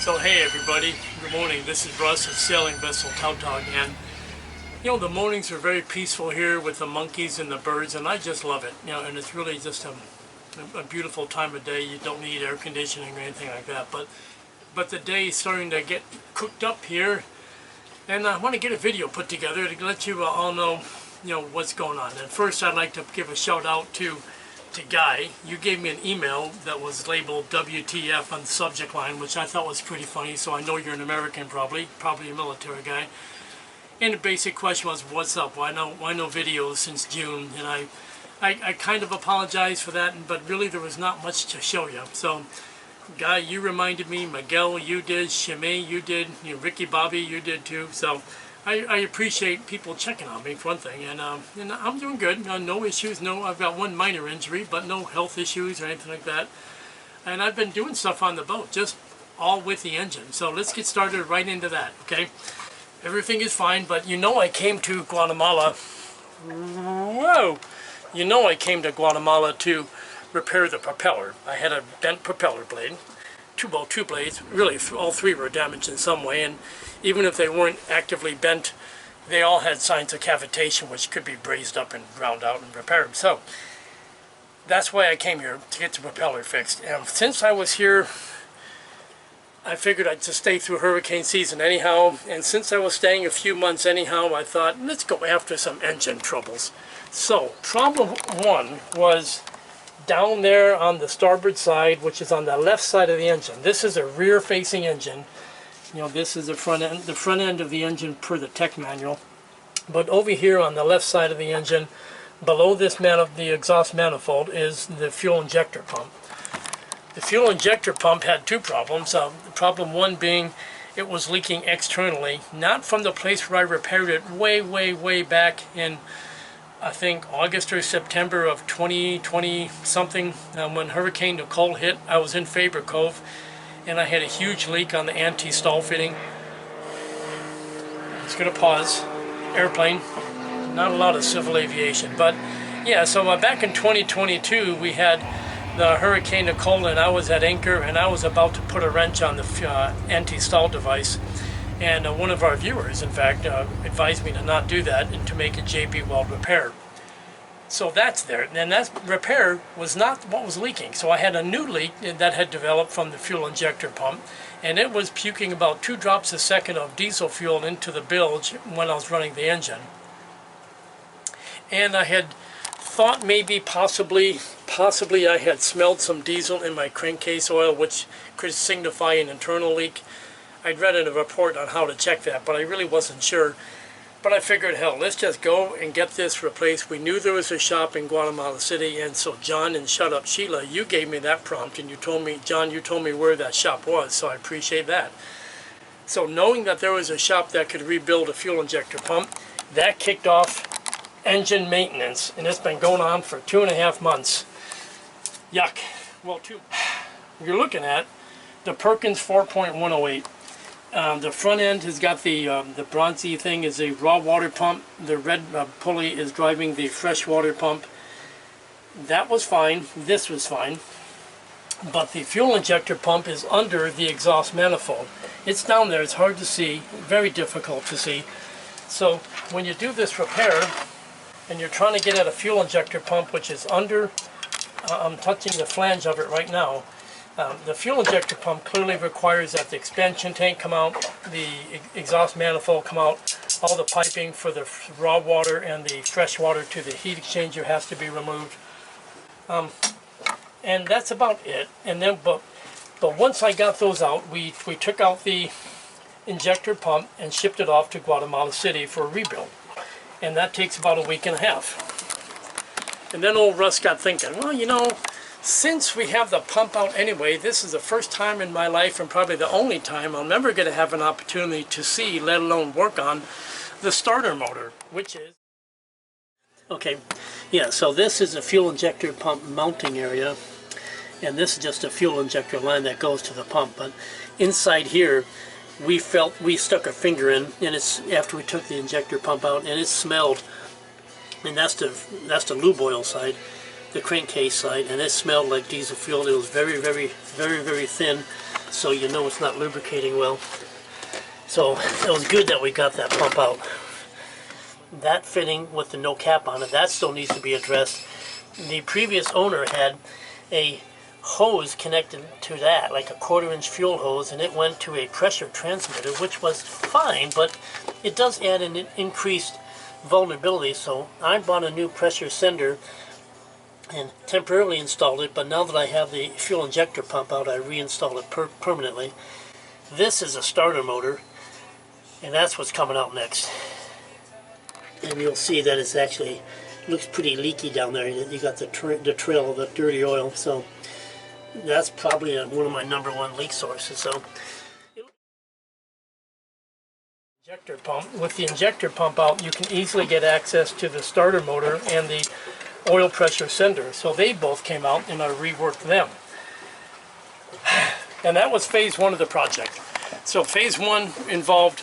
So hey everybody, good morning. This is Russ at Sailing Vessel Tautog, and you know, the mornings are very peaceful here with the monkeys and the birds, and I just love it. You know, and it's really just a beautiful time of day. You don't need air conditioning or anything like that, but the day is starting to get cooked up here, and I want to get a video put together to let you all know, you know, what's going on. And first, I'd like to give a shout out to Guy. You gave me an email that was labeled WTF on the subject line, which I thought was pretty funny, so I know you're an American, probably a military guy. And the basic question was, what's up? Why no videos since June? And I kind of apologize for that, but really there was not much to show you. So Guy, you reminded me, Miguel, you did, Shimei, you did, you know, Ricky Bobby, you did too. So I appreciate people checking on me, for one thing, and I'm doing good. No issues. I've got one minor injury, but no health issues or anything like that. And I've been doing stuff on the boat, just all with the engine. So let's get started right into that, okay? Everything is fine, but you know I came to Guatemala. Whoa! You know I came to Guatemala to repair the propeller. I had a bent propeller blade. Two blades, really all three were damaged in some way, and even if they weren't actively bent, they all had signs of cavitation, which could be brazed up and ground out and repaired. So that's why I came here, to get the propeller fixed. And since I was here, I figured I'd just stay through hurricane season anyhow, and since I was staying a few months anyhow, I thought, let's go after some engine troubles. So problem one was down there on the starboard side, which is on the left side of the engine. This is a rear-facing engine. You know, this is the front end of the engine per the tech manual. But over here on the left side of the engine, below this the exhaust manifold, is the fuel injector pump. The fuel injector pump had two problems. Problem one being it was leaking externally, not from the place where I repaired it way back in, I think, August or September of 2020 something, when Hurricane Nicole hit. I was in Faber Cove, and I had a huge leak on the anti-stall fitting. It's going to pause. Airplane, not a lot of civil aviation, but yeah. So back in 2022, we had the Hurricane Nicole, and I was at anchor, and I was about to put a wrench on the anti-stall device. And one of our viewers, in fact, advised me to not do that and to make a JB weld repair. So that's there. And that repair was not what was leaking. So I had a new leak that had developed from the fuel injector pump, and it was puking about 2 drops a second of diesel fuel into the bilge when I was running the engine. And I had thought maybe possibly I had smelled some diesel in my crankcase oil, which could signify an internal leak. I'd read in a report on how to check that, but I really wasn't sure. But I figured, hell, let's just go and get this replaced. We knew there was a shop in Guatemala City, and so John and Shut Up Sheila, you gave me that prompt, and you told me, John, you told me where that shop was, so I appreciate that. So knowing that there was a shop that could rebuild a fuel injector pump, that kicked off engine maintenance, and it's been going on for 2.5 months. Yuck. Well, you're looking at the Perkins 4.108. The front end has got the bronzy thing is a raw water pump. The red pulley is driving the fresh water pump. That was fine. This was fine. But the fuel injector pump is under the exhaust manifold. It's down there. It's hard to see. Very difficult to see. So when you do this repair and you're trying to get at a fuel injector pump, which is under, I'm touching the flange of it right now. The fuel injector pump clearly requires that the expansion tank come out, the exhaust manifold come out, all the piping for the raw water and the fresh water to the heat exchanger has to be removed. And that's about it. And then, but once I got those out, we took out the injector pump and shipped it off to Guatemala City for a rebuild. And that takes about 1.5 weeks. And then old Russ got thinking, well, you know, since we have the pump out anyway, this is the first time in my life, and probably the only time I'm ever going to have an opportunity to see, let alone work on, the starter motor, which is... Okay, yeah, so this is a fuel injector pump mounting area, and this is just a fuel injector line that goes to the pump. But inside here, we stuck a finger in, and it's after we took the injector pump out, and it smelled, and that's the lube oil side. the crankcase side, and it smelled like diesel fuel. It was very, very, very, very thin. so you know it's not lubricating well. So it was good that we got that pump out. That fitting with the no cap on it, that still needs to be addressed. The previous owner had a hose connected to that, like a 1/4-inch fuel hose, and it went to a pressure transmitter, which was fine, but it does add an increased vulnerability. So I bought a new pressure sender and temporarily installed it, but now that I have the fuel injector pump out, I reinstalled it permanently. This is a starter motor, and that's what's coming out next. And you'll see that it's actually looks pretty leaky down there. You got the trail of the dirty oil, so that's probably one of my #1 leak sources. So, injector pump. With the injector pump out, you can easily get access to the starter motor and the oil pressure sender. So they both came out, and I reworked them. And that was phase 1 of the project. So phase 1 involved,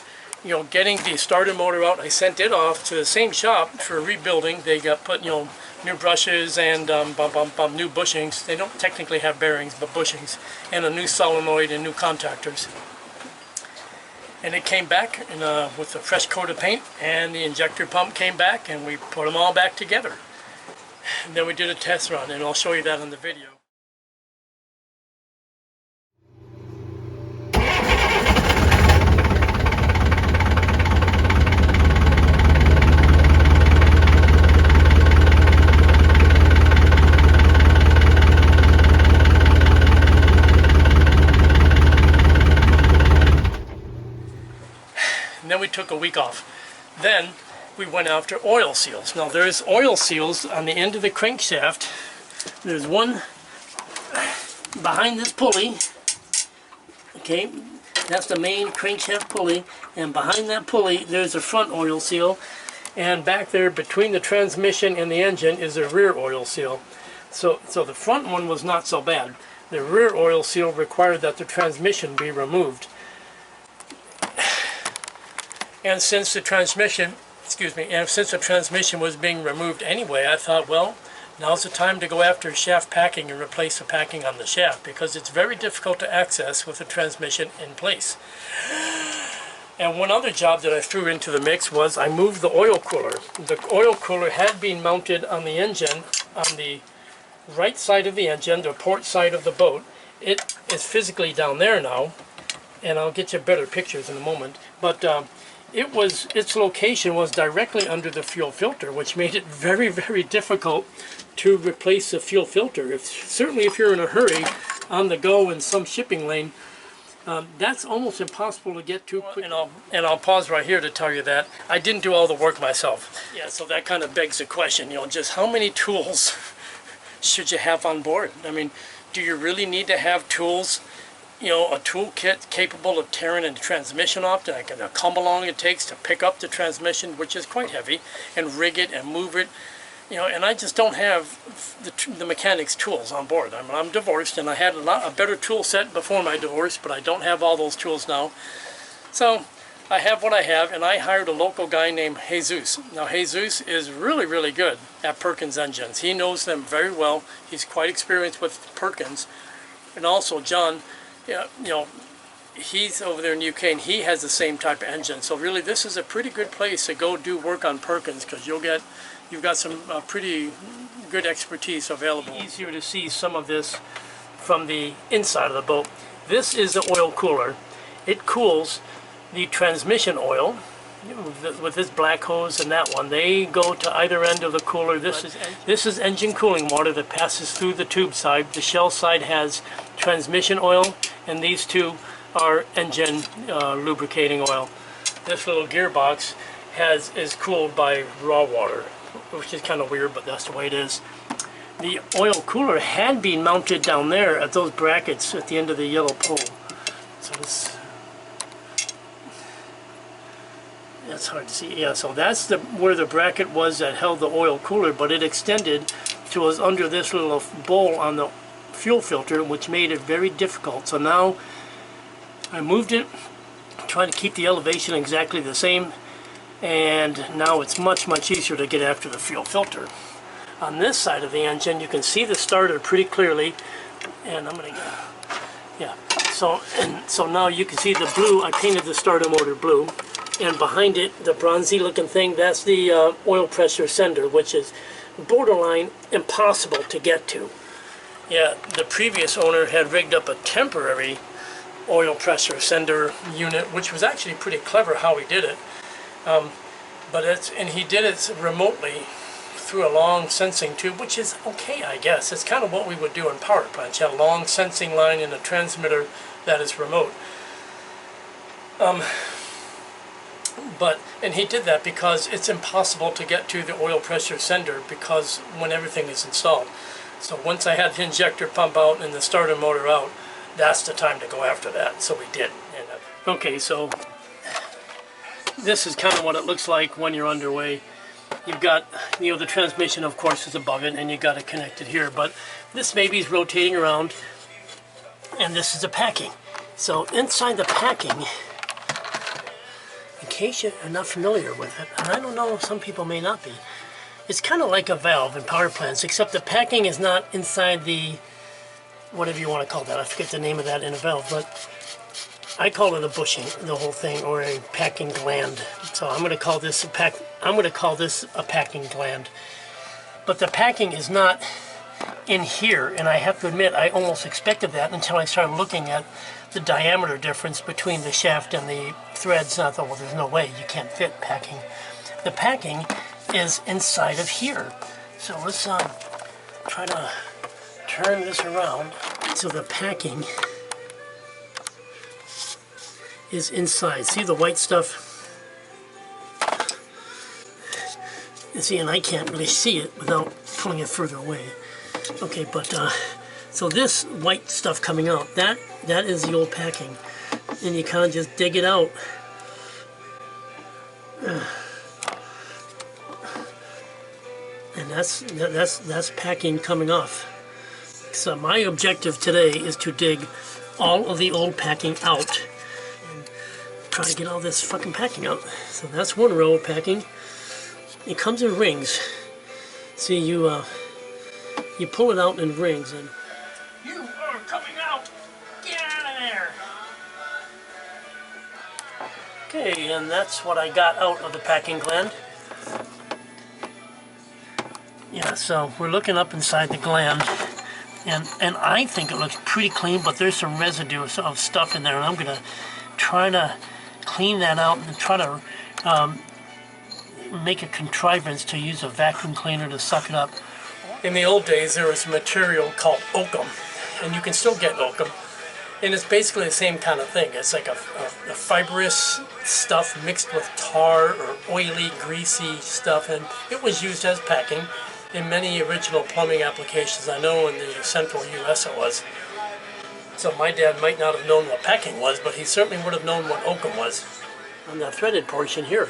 getting the starter motor out. I sent it off to the same shop for rebuilding. They got put, new brushes and new bushings. They don't technically have bearings, but bushings, and a new solenoid and new contactors. And it came back with a fresh coat of paint, and the injector pump came back, and we put them all back together. And then we did a test run, and I'll show you that on the video. Then we took a week off. Then we went after oil seals. Now there's oil seals on the end of the crankshaft. There's one behind this pulley. Okay, that's the main crankshaft pulley, and behind that pulley there's a front oil seal, and back there between the transmission and the engine is a rear oil seal. So the front one was not so bad. The rear oil seal required that the transmission be removed. And since the transmission, was being removed anyway, I thought, well, now's the time to go after shaft packing and replace the packing on the shaft, because it's very difficult to access with the transmission in place. And one other job that I threw into the mix was I moved the oil cooler. The oil cooler had been mounted on the engine, on the right side of the engine, the port side of the boat. It is physically down there now, and I'll get you better pictures in a moment. But its location was directly under the fuel filter, which made it very, very difficult to replace the fuel filter. Certainly if you're in a hurry, on the go in some shipping lane, that's almost impossible to get to quickly. And I'll pause right here to tell you that I didn't do all the work myself. Yeah, so that kind of begs the question, just how many tools should you have on board? I mean, do you really need to have tools? A toolkit capable of tearing a transmission off, like a come along it takes to pick up the transmission, which is quite heavy, and rig it and move it. And I just don't have the mechanic's tools on board. I'm divorced, and I had a better tool set before my divorce, but I don't have all those tools now. So I have what I have, and I hired a local guy named Jesus. Now Jesus is really, really good at Perkins engines. He knows them very well. He's quite experienced with Perkins. And also John, he's over there in the UK, and he has the same type of engine. So really, this is a pretty good place to go do work on Perkins, because you've got some pretty good expertise available. It's easier to see some of this from the inside of the boat. This is the oil cooler. It cools the transmission oil with this black hose and that one. They go to either end of the cooler. This is engine cooling water that passes through the tube side. The shell side has transmission oil, and these two are engine lubricating oil. This little gearbox is cooled by raw water, which is kind of weird, but that's the way it is. The oil cooler had been mounted down there at those brackets at the end of the yellow pole. So that's hard to see. Yeah, so that's where the bracket was that held the oil cooler, but it extended to was under this little bowl on the fuel filter, which made it very difficult. So now I moved it, trying to keep the elevation exactly the same, and now it's much, much easier to get after the fuel filter. On this side of the engine, you can see the starter pretty clearly, and I'm going to, yeah, So now you can see the blue. I painted the starter motor blue, and behind it, the bronzy looking thing, that's the oil pressure sender, which is borderline impossible to get to. Yeah, the previous owner had rigged up a temporary oil pressure sender unit, which was actually pretty clever how he did it. And he did it remotely through a long sensing tube, which is okay, I guess. It's kind of what we would do in power plants. You have a long sensing line and a transmitter that is remote. And he did that because it's impossible to get to the oil pressure sender because when everything is installed. So once I had the injector pump out and the starter motor out, that's the time to go after that. So we did. Okay, so this is kind of what it looks like when you're underway. You've got, the transmission, of course, is above it, and you've got it connected here. But this baby's rotating around, and this is the packing. So inside the packing, in case you're not familiar with it, and I don't know, some people may not be, it's kind of like a valve in power plants, except the packing is not inside the, whatever you want to call that. I forget the name of that in a valve, but I call it a bushing, the whole thing, or a packing gland. So I'm going to call this a packing gland. But the packing is not in here, and I have to admit I almost expected that until I started looking at the diameter difference between the shaft and the threads. And I thought, well, there's no way you can't fit packing. The packing is inside of here. So let's try to turn this around. So the packing is inside. See the white stuff? You see, and I can't really see it without pulling it further away. Okay, but so this white stuff coming out, that is the old packing, and you kind of just dig it out. And that's packing coming off. So my objective today is to dig all of the old packing out and try to get all this fucking packing out. So that's one row of packing. It comes in rings. See, you pull it out in rings, and you are coming out. Get out of there. Okay, and that's what I got out of the packing gland. Yeah, so we're looking up inside the gland, and I think it looks pretty clean, but there's some residue of stuff in there, and I'm going to try to clean that out and try to make a contrivance to use a vacuum cleaner to suck it up. In the old days, there was a material called oakum, and you can still get oakum, and it's basically the same kind of thing. It's like a fibrous stuff mixed with tar or oily, greasy stuff, and it was used as packing in many original plumbing applications. I know in the central U.S. it was. So my dad might not have known what packing was, but he certainly would have known what oakum was. On the threaded portion here.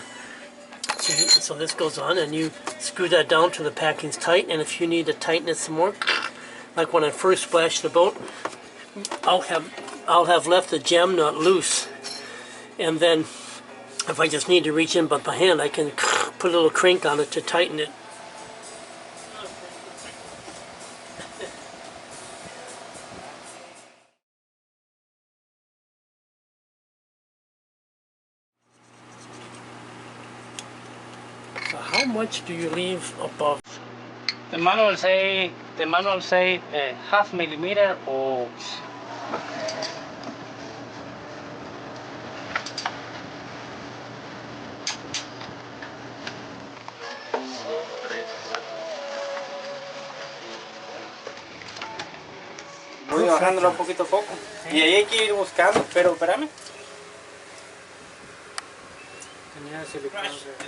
So this goes on, and you screw that down till the packing's tight, and if you need to tighten it some more, like when I first splashed the boat, I'll have left the jam nut loose, and then if I just need to reach in by hand, I can put a little crank on it to tighten it. So how much do you leave above? The manual say half millimeter or voy bajándolo un poquito poco. Y ahí hay que ir buscando, pero espérame.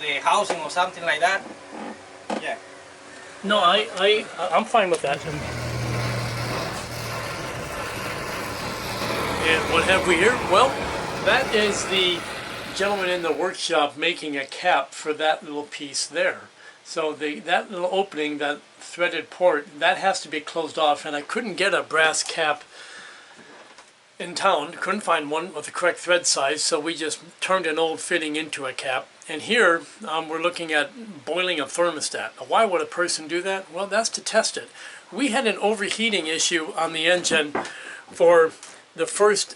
The housing or something like that. Yeah. No, I'm fine with that. And what have we here? Well, that is the gentleman in the workshop making a cap for that little piece there. So that little opening, that threaded port, that has to be closed off, and I couldn't get a brass cap in town, couldn't find one with the correct thread size, so we just turned an old fitting into a cap. And here we're looking at boiling a thermostat. Now, why would a person do that? Well, that's to test it. We had an overheating issue on the engine for the first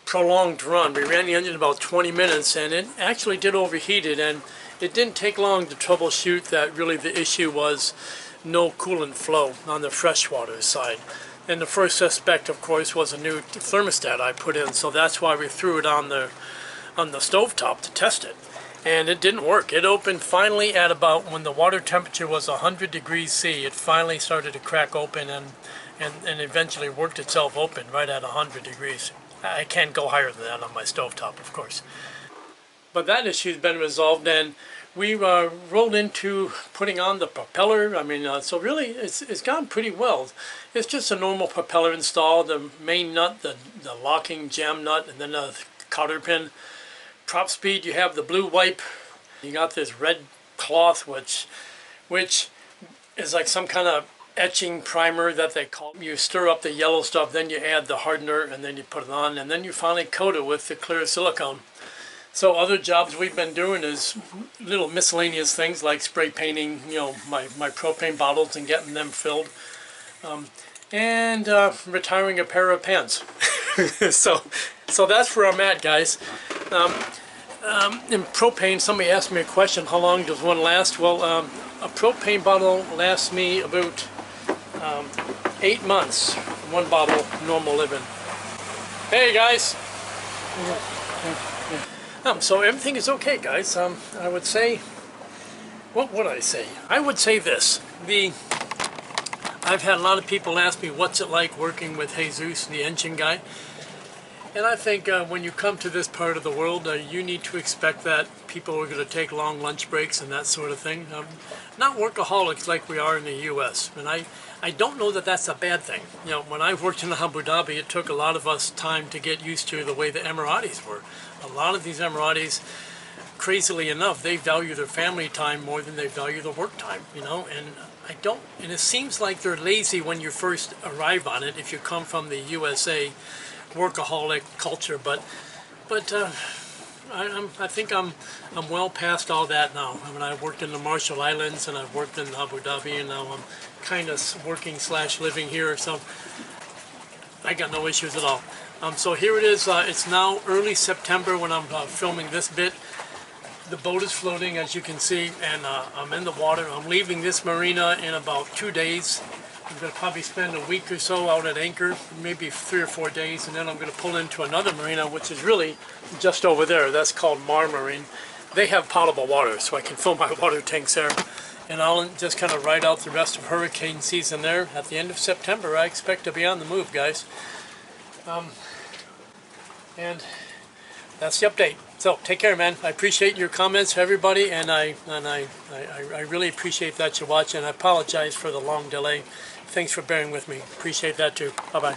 prolonged run. We ran the engine about 20 minutes, and it actually did overheat it, and it didn't take long to troubleshoot that really the issue was no coolant flow on the freshwater side. And the first suspect, of course, was a new thermostat I put in, so that's why we threw it on the stovetop to test it. And it didn't work. It opened finally at about when the water temperature was 100 degrees C. It finally started to crack open and eventually worked itself open right at 100 degrees. I can't go higher than that on my stovetop, of course. But that issue's been resolved, and we rolled into putting on the propeller. I mean, so really it's gone pretty well. It's just a normal propeller install, the main nut, the locking jam nut, and then a cotter pin. Prop speed, you have the blue wipe. You got this red cloth, which is like some kind of etching primer that they call. You stir up the yellow stuff, then you add the hardener, and then you put it on, and then you finally coat it with the clear silicone. So other jobs we've been doing is little miscellaneous things like spray painting, you know, my propane bottles and getting them filled, and retiring a pair of pants. So that's where I'm at, guys. In propane, somebody asked me a question, how long does one last? Well, a propane bottle lasts me about 8 months. One bottle, normal living. Hey guys! So everything is okay, guys. I would say, what would I say? I would say this. I've had a lot of people ask me what's it like working with Jesus, the engine guy. And I think when you come to this part of the world, you need to expect that people are going to take long lunch breaks and that sort of thing. Not workaholics like we are in the U.S. And I don't know that that's a bad thing. You know, when I worked in Abu Dhabi, it took a lot of us time to get used to the way the Emiratis were. A lot of these Emiratis, crazily enough, they value their family time more than they value the work time, you know, and it seems like they're lazy when you first arrive on it if you come from the USA workaholic culture, but I think I'm well past all that now. I mean, I worked in the Marshall Islands and I've worked in Abu Dhabi, and now I'm kind of working / living here, so I got no issues at all. So here it is. It's now early September when I'm filming this bit. The boat is floating, as you can see, and I'm in the water. I'm leaving this marina in about 2 days. I'm going to probably spend a week or so out at anchor, maybe 3 or 4 days, and then I'm going to pull into another marina, which is really just over there. That's called Mar Marine. They have potable water, so I can fill my water tanks there. And I'll just kind of ride out the rest of hurricane season there. At the end of September, I expect to be on the move, guys. And that's the update. So take care, man. I appreciate your comments, everybody, and I really appreciate that you watch, and I apologize for the long delay. Thanks for bearing with me. Appreciate that too. Bye-bye.